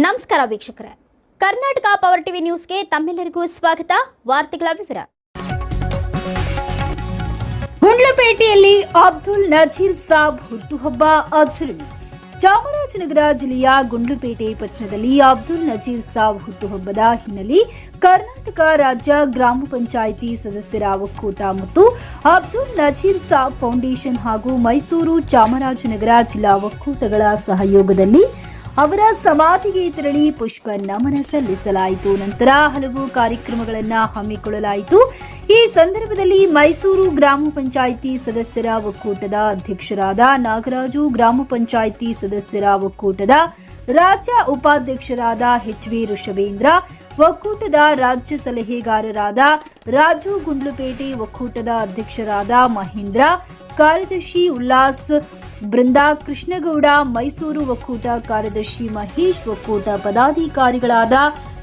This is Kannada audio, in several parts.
ನಮಸ್ಕಾರ ವೀಕ್ಷಕರೇ, ಕರ್ನಾಟಕ ಪವರ್ ಟಿವಿ ನ್ಯೂಸ್ಗೆ ತಮ್ಮೆಲ್ಲರಿಗೂ ಸ್ವಾಗತ. ವಾರ್ತೆಗಳ ವಿವರ. ಗುಂಡ್ಲುಪೇಟೆಯಲ್ಲಿ ಅಬ್ದುಲ್ ನಜೀರ್ ಸಾಬ್ ಹುಟ್ಟುಹಬ್ಬ ಆಚರಣೆ. ಚಾಮರಾಜನಗರ ಜಿಲ್ಲೆಯ ಗುಂಡ್ಲುಪೇಟೆ ಪಟ್ಟಣದಲ್ಲಿ ಅಬ್ದುಲ್ ನಜೀರ್ ಸಾಬ್ ಹುಟ್ಟುಹಬ್ಬದ ಹಿನ್ನೆಲೆ ಕರ್ನಾಟಕ ರಾಜ್ಯ ಗ್ರಾಮ ಪಂಚಾಯಿತಿ ಸದಸ್ಯರ ಒಕ್ಕೂಟ ಮತ್ತು ಅಬ್ದುಲ್ ನಜೀರ್ ಸಾಬ್ ಫೌಂಡೇಶನ್ ಹಾಗೂ ಮೈಸೂರು ಚಾಮರಾಜನಗರ ಜಿಲ್ಲಾ ಒಕ್ಕೂಟಗಳ ಸಹಯೋಗದಲ್ಲಿ ಅವರ ಸಮಾಧಿಗೆ ತೆರಳಿ ಪುಷ್ಪ ನಮನ ಸಲ್ಲಿಸಲಾಯಿತು. ನಂತರ ಹಲವು ಕಾರ್ಯಕ್ರಮಗಳನ್ನು ಹಮ್ಮಿಕೊಳ್ಳಲಾಯಿತು. ಈ ಸಂದರ್ಭದಲ್ಲಿ ಮೈಸೂರು ಗ್ರಾಮ ಪಂಚಾಯಿತಿ ಸದಸ್ಯರ ಒಕ್ಕೂಟದ ಅಧ್ಯಕ್ಷರಾದ ನಾಗರಾಜು, ಗ್ರಾಮ ಪಂಚಾಯಿತಿ ಸದಸ್ಯರ ಒಕ್ಕೂಟದ ರಾಜ್ಯ ಉಪಾಧ್ಯಕ್ಷರಾದ ಎಚ್.ವಿ. ಋಷಭೇಂದ್ರ, ಒಕ್ಕೂಟದ ರಾಜ್ಯ ಸಲಹೆಗಾರರಾದ ರಾಜು, ಗುಂಡ್ಲುಪೇಟೆ ಒಕ್ಕೂಟದ ಅಧ್ಯಕ್ಷರಾದ ಮಹೇಂದ್ರ, ಕಾರ್ಯದರ್ಶಿ ಉಲ್ಲಾಸ್, ಬೃಂದಾ, ಕೃಷ್ಣಗೌಡ, ಮೈಸೂರು ಒಕ್ಕೂಟ ಕಾರ್ಯದರ್ಶಿ ಮಹೇಶ್, ಒಕ್ಕೂಟ ಪದಾಧಿಕಾರಿಗಳಾದ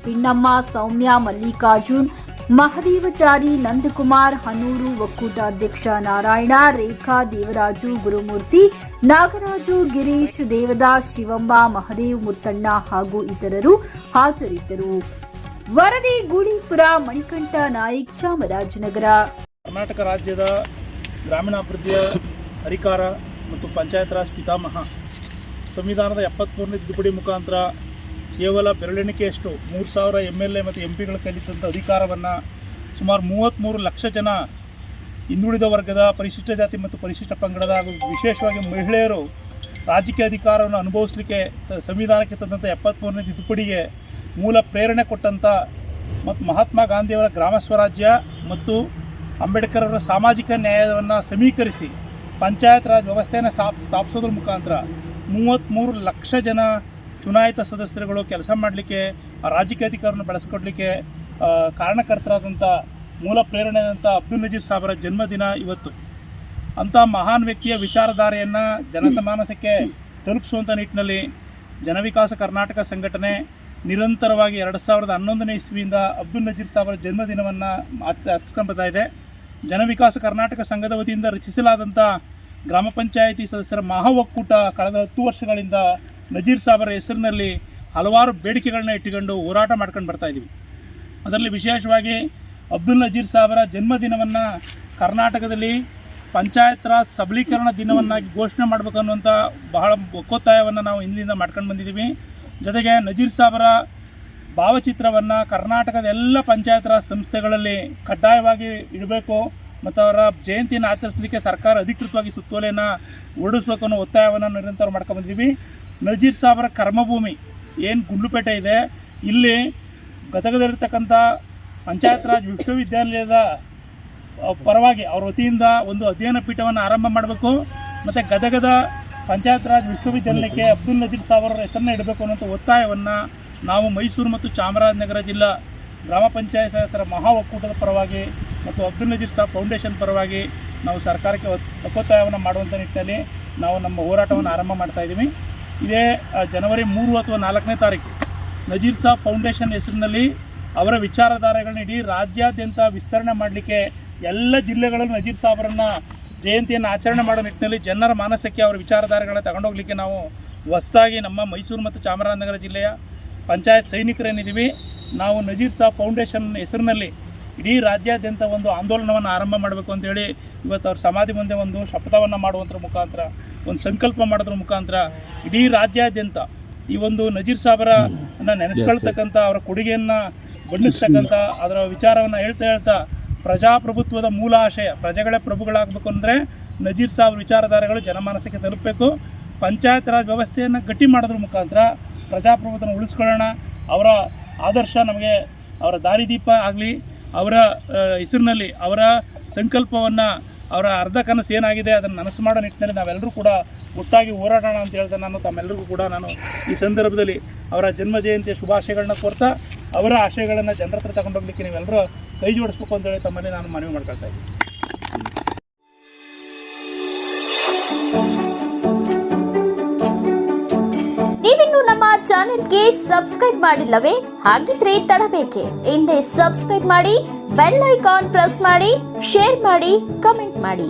ಪಿಣ್ಣಮ್ಮ, ಸೌಮ್ಯ, ಮಲ್ಲಿಕಾರ್ಜುನ್, ಮಹದೇವಚಾರಿ, ನಂದಕುಮಾರ್, ಹನೂರು, ಒಕ್ಕೂಟ ಅಧ್ಯಕ್ಷ ನಾರಾಯಣ, ರೇಖಾ, ದೇವರಾಜು, ಗುರುಮೂರ್ತಿ, ನಾಗರಾಜು, ಗಿರೀಶ್, ದೇವದಾಸ್, ಶಿವಮ್ಮ, ಮಹದೇವ್, ಮುತ್ತಣ್ಣ ಹಾಗೂ ಇತರರು ಹಾಜರಿದ್ದರು. ವರದಿ ಗೂಳಿಪುರ, ಮಣಿಕಂಠ ನಾಯ್ಕ್, ಚಾಮರಾಜನಗರ. ಕರ್ನಾಟಕ ರಾಜ್ಯದ ಗ್ರಾಮೀಣಾಭಿವೃದ್ಧಿಯ ಹರಿಕಾರ ಮತ್ತು ಪಂಚಾಯತ್ ರಾಜ್ ಪಿತಾಮಹ ಸಂವಿಧಾನದ 73ನೇ ತಿದ್ದುಪಡಿ ಮುಖಾಂತರ ಕೇವಲ ಬೆರಳೆಣಿಕೆಯಷ್ಟು 3000 MLA ಮತ್ತು MP ಗಳ ಕಲಿತಂಥ ಅಧಿಕಾರವನ್ನು ಸುಮಾರು 33 ಲಕ್ಷ ಜನ ಹಿಂದುಳಿದ ವರ್ಗದ, ಪರಿಶಿಷ್ಟ ಜಾತಿ ಮತ್ತು ಪರಿಶಿಷ್ಟ ಪಂಗಡದ ಹಾಗೂ ವಿಶೇಷವಾಗಿ ಮಹಿಳೆಯರು ರಾಜಕೀಯ ಅಧಿಕಾರವನ್ನು ಅನುಭವಿಸಲಿಕ್ಕೆ ಸಂವಿಧಾನಕ್ಕೆ ತಂದಂಥ 73ನೇ ತಿದ್ದುಪಡಿಗೆ ಮೂಲ ಪ್ರೇರಣೆ ಕೊಟ್ಟಂಥ ಮತ್ತು ಮಹಾತ್ಮ ಗಾಂಧಿಯವರ ಗ್ರಾಮ ಸ್ವರಾಜ್ಯ ಮತ್ತು ಅಂಬೇಡ್ಕರ್ ಅವರ ಸಾಮಾಜಿಕ ನ್ಯಾಯವನ್ನು ಸಮೀಕರಿಸಿ ಪಂಚಾಯತ್ ರಾಜ್ ವ್ಯವಸ್ಥೆಯನ್ನು ಸ್ಥಾಪಿಸೋದ್ರ ಮುಖಾಂತರ 33 ಲಕ್ಷ ಜನ ಚುನಾಯಿತ ಸದಸ್ಯರುಗಳು ಕೆಲಸ ಮಾಡಲಿಕ್ಕೆ, ರಾಜಕೀಯ ಅಧಿಕಾರವನ್ನು ಬಳಸಿಕೊಡಲಿಕ್ಕೆ ಕಾರಣಕರ್ತರಾದಂಥ ಮೂಲ ಪ್ರೇರಣೆಯಾದಂಥ ಅಬ್ದುಲ್ ನಜೀರ್ ಸಾಬರ ಜನ್ಮದಿನ ಇವತ್ತು. ಅಂಥ ಮಹಾನ್ ವ್ಯಕ್ತಿಯ ವಿಚಾರಧಾರೆಯನ್ನು ಜನಸಮಾನಸಕ್ಕೆ ತಲುಪಿಸುವಂಥ ನಿಟ್ಟಿನಲ್ಲಿ ಜನವಿಕಾಸ ಕರ್ನಾಟಕ ಸಂಘಟನೆ ನಿರಂತರವಾಗಿ 2011ನೇ ಇಸ್ವಿಯಿಂದ ಅಬ್ದುಲ್ ನಜೀರ್ ಸಾಬರ ಜನ್ಮದಿನವನ್ನು ಆಚರಿಸ್ಕೊಂಡ್ಬರ್ತಾ ಇದೆ. ಜನವಿಕಾಸ ಕರ್ನಾಟಕ ಸಂಘದ ವತಿಯಿಂದ ರಚಿಸಲಾದಂಥ ಗ್ರಾಮ ಪಂಚಾಯಿತಿ ಸದಸ್ಯರ ಮಹಾ ಒಕ್ಕೂಟ ಕಳೆದ 10 ವರ್ಷಗಳಿಂದ ನಜೀರ್ ಸಾಬರ ಹೆಸರಿನಲ್ಲಿ ಹಲವಾರು ಬೇಡಿಕೆಗಳನ್ನ ಇಟ್ಟುಕೊಂಡು ಹೋರಾಟ ಮಾಡ್ಕೊಂಡು ಬರ್ತಾ ಇದ್ದೀವಿ. ಅದರಲ್ಲಿ ವಿಶೇಷವಾಗಿ ಅಬ್ದುಲ್ ನಜೀರ್ ಸಾಬರ ಜನ್ಮದಿನವನ್ನು ಕರ್ನಾಟಕದಲ್ಲಿ ಪಂಚಾಯತ್ ರಾಜ್ ಸಬಲೀಕರಣ ದಿನವನ್ನಾಗಿ ಘೋಷಣೆ ಮಾಡಬೇಕು ಅನ್ನುವಂಥ ಬಹಳ ಒಕ್ಕೊತ್ತಾಯವನ್ನು ನಾವು ಹಿಂದಿನಿಂದ ಮಾಡ್ಕೊಂಡು ಬಂದಿದ್ದೀವಿ. ಜೊತೆಗೆ ನಜೀರ್ ಸಾಬರ ಭಾವಚಿತ್ರವನ್ನು ಕರ್ನಾಟಕದ ಎಲ್ಲ ಪಂಚಾಯತ್ ರಾಜ್ ಸಂಸ್ಥೆಗಳಲ್ಲಿ ಕಡ್ಡಾಯವಾಗಿ ಇಡಬೇಕು ಮತ್ತು ಅವರ ಜಯಂತಿಯನ್ನು ಆಚರಿಸಲಿಕ್ಕೆ ಸರ್ಕಾರ ಅಧಿಕೃತವಾಗಿ ಸುತ್ತೋಲೆಯನ್ನು ಹೊರಡಿಸ್ಬೇಕು ಅನ್ನೋ ಒತ್ತಾಯವನ್ನು ನಿರಂತರ ಮಾಡ್ಕೊಂಡ್ಬಂದಿದ್ದೀವಿ. ನಜೀರ್ ಸಾಬರ ಕರ್ಮಭೂಮಿ ಏನು ಗುಂಡ್ಲುಪೇಟೆ ಇದೆ, ಇಲ್ಲಿ ಗದಗದಲ್ಲಿರ್ತಕ್ಕಂಥ ಪಂಚಾಯತ್ ರಾಜ್ ವಿಶ್ವವಿದ್ಯಾಲಯದ ಪರವಾಗಿ ಅವ್ರ ವತಿಯಿಂದ ಒಂದು ಅಧ್ಯಯನ ಪೀಠವನ್ನು ಆರಂಭ ಮಾಡಬೇಕು ಮತ್ತು ಗದಗದ ಪಂಚಾಯತ್ ರಾಜ್ ವಿಶ್ವವಿದ್ಯಾಲಯಕ್ಕೆ ಅಬ್ದುಲ್ ನಜೀರ್ ಸಾಬರ ಹೆಸರನ್ನು ಇಡಬೇಕು ಅನ್ನೋಂಥ ಒತ್ತಾಯವನ್ನು ನಾವು ಮೈಸೂರು ಮತ್ತು ಚಾಮರಾಜನಗರ ಜಿಲ್ಲಾ ಗ್ರಾಮ ಪಂಚಾಯತ್ ಸದಸ್ಯರ ಮಹಾ ಒಕ್ಕೂಟದ ಪರವಾಗಿ ಮತ್ತು ಅಬ್ದುಲ್ ನಜೀರ್ ಸಾಬ್ ಫೌಂಡೇಶನ್ ಪರವಾಗಿ ನಾವು ಸರ್ಕಾರಕ್ಕೆ ಒಕ್ಕೊತ್ತಾಯವನ್ನು ಮಾಡುವಂಥ ನಿಟ್ಟಿನಲ್ಲಿ ನಾವು ನಮ್ಮ ಹೋರಾಟವನ್ನು ಆರಂಭ ಮಾಡ್ತಾಯಿದ್ದೀವಿ. ಇದೇ ಜನವರಿ 3 ಅಥವಾ 4ನೇ ತಾರೀಕು ನಜೀರ್ ಸಾಬ್ ಫೌಂಡೇಶನ್ ಹೆಸರಿನಲ್ಲಿ ಅವರ ವಿಚಾರಧಾರೆಗಳನ್ನ ಇಡೀ ರಾಜ್ಯಾದ್ಯಂತ ವಿಸ್ತರಣೆ ಮಾಡಲಿಕ್ಕೆ ಎಲ್ಲ ಜಿಲ್ಲೆಗಳಲ್ಲೂ ನಜೀರ್ ಸಾಬರನ್ನು ಜಯಂತಿಯನ್ನು ಆಚರಣೆ ಮಾಡೋ ನಿಟ್ಟಿನಲ್ಲಿ ಜನರ ಮಾನಸಕ್ಕೆ ಅವರ ವಿಚಾರಧಾರೆಗಳನ್ನ ತಗೊಂಡೋಗ್ಲಿಕ್ಕೆ ನಾವು ಹೊಸದಾಗಿ ನಮ್ಮ ಮೈಸೂರು ಮತ್ತು ಚಾಮರಾಜನಗರ ಜಿಲ್ಲೆಯ ಪಂಚಾಯತ್ ಸೈನಿಕರೇನಿದ್ದೀವಿ, ನಾವು ನಜೀರ್ ಸಾಬ್ ಫೌಂಡೇಶನ್ ಹೆಸರಿನಲ್ಲಿ ಇಡೀ ರಾಜ್ಯಾದ್ಯಂತ ಒಂದು ಆಂದೋಲನವನ್ನು ಆರಂಭ ಮಾಡಬೇಕು ಅಂತೇಳಿ ಇವತ್ತು ಅವ್ರ ಸಮಾಧಿ ಮುಂದೆ ಒಂದು ಶಪಥವನ್ನು ಮಾಡುವಂಥರ ಮುಖಾಂತರ, ಒಂದು ಸಂಕಲ್ಪ ಮಾಡೋದ್ರ ಮುಖಾಂತರ ಇಡೀ ರಾಜ್ಯಾದ್ಯಂತ ಈ ಒಂದು ನಜೀರ್ ಸಾಬರನ್ನು ನೆನೆಸ್ಕೊಳ್ತಕ್ಕಂಥ ಅವರ ಕೊಡುಗೆಯನ್ನು ಬಣ್ಣಿಸ್ತಕ್ಕಂಥ ಅದರ ವಿಚಾರವನ್ನು ಹೇಳ್ತಾ ಪ್ರಜಾಪ್ರಭುತ್ವದ ಮೂಲ ಆಶಯ ಪ್ರಜೆಗಳೇ ಪ್ರಭುಗಳಾಗಬೇಕು ಅಂದರೆ ನಜೀರ್ ಸಾಬ್ ವಿಚಾರಧಾರೆಗಳು ಜನಮಾನಸಕ್ಕೆ ತಲುಪಬೇಕು. ಪಂಚಾಯತ್ ರಾಜ್ ವ್ಯವಸ್ಥೆಯನ್ನು ಗಟ್ಟಿ ಮಾಡೋದ್ರ ಮುಖಾಂತರ ಪ್ರಜಾಪ್ರಭುತ್ವನ ಉಳಿಸ್ಕೊಳ್ಳೋಣ. ಅವರ ಆದರ್ಶ ನಮಗೆ ಅವರ ದಾರಿದೀಪ ಆಗಲಿ. ಅವರ ಹೆಸರಿನಲ್ಲಿ ಅವರ ಸಂಕಲ್ಪವನ್ನು, ಅವರ ಅರ್ಧ ಕನಸು ಏನಾಗಿದೆ ಅದನ್ನು ನನಸು ಮಾಡೋ ನಿಟ್ಟಿನಲ್ಲಿ ನಾವೆಲ್ಲರೂ ಕೂಡ ಒಟ್ಟಾಗಿ ಹೋರಾಡೋಣ ಅಂತ ಹೇಳ್ತಾ ತಮ್ಮೆಲ್ಲರಿಗೂ ಕೂಡ ನಾನು ಈ ಸಂದರ್ಭದಲ್ಲಿ ಅವರ ಜನ್ಮ ಜಯಂತಿಯ ಶುಭಾಶಯಗಳನ್ನ ಕೋರ್ತಾ ಅವರ ಆಶಯಗಳನ್ನು ಜನರ ಹತ್ರ ತಗೊಂಡೋಗ್ಲಿಕ್ಕೆ ನೀವೆಲ್ಲರೂ ಕೈ ಜೋಡಿಸ್ಬೇಕು ಅಂತೇಳಿ ತಮ್ಮಲ್ಲಿ ನಾನು ಮನವಿ ಮಾಡ್ಕೊಳ್ತಾ ಇದ್ದೀನಿ. ನೀವಿನ್ನು ನಮ್ಮ ಚಾನೆಲ್ಗೆ ಸಬ್ಸ್ಕ್ರೈಬ್ ಮಾಡಿಲ್ಲವೇ? ಹಾಗಿದ್ರೆ ತಡಬೇಕೆ? ಹಿಂದೆ ಸಬ್ಸ್ಕ್ರೈಬ್ ಮಾಡಿ, ಬೆಲ್ ಐಕಾನ್ ಪ್ರೆಸ್ ಮಾಡಿ, ಶೇರ್ ಮಾಡಿ, ಕಮೆಂಟ್ ಮಾಡಿ.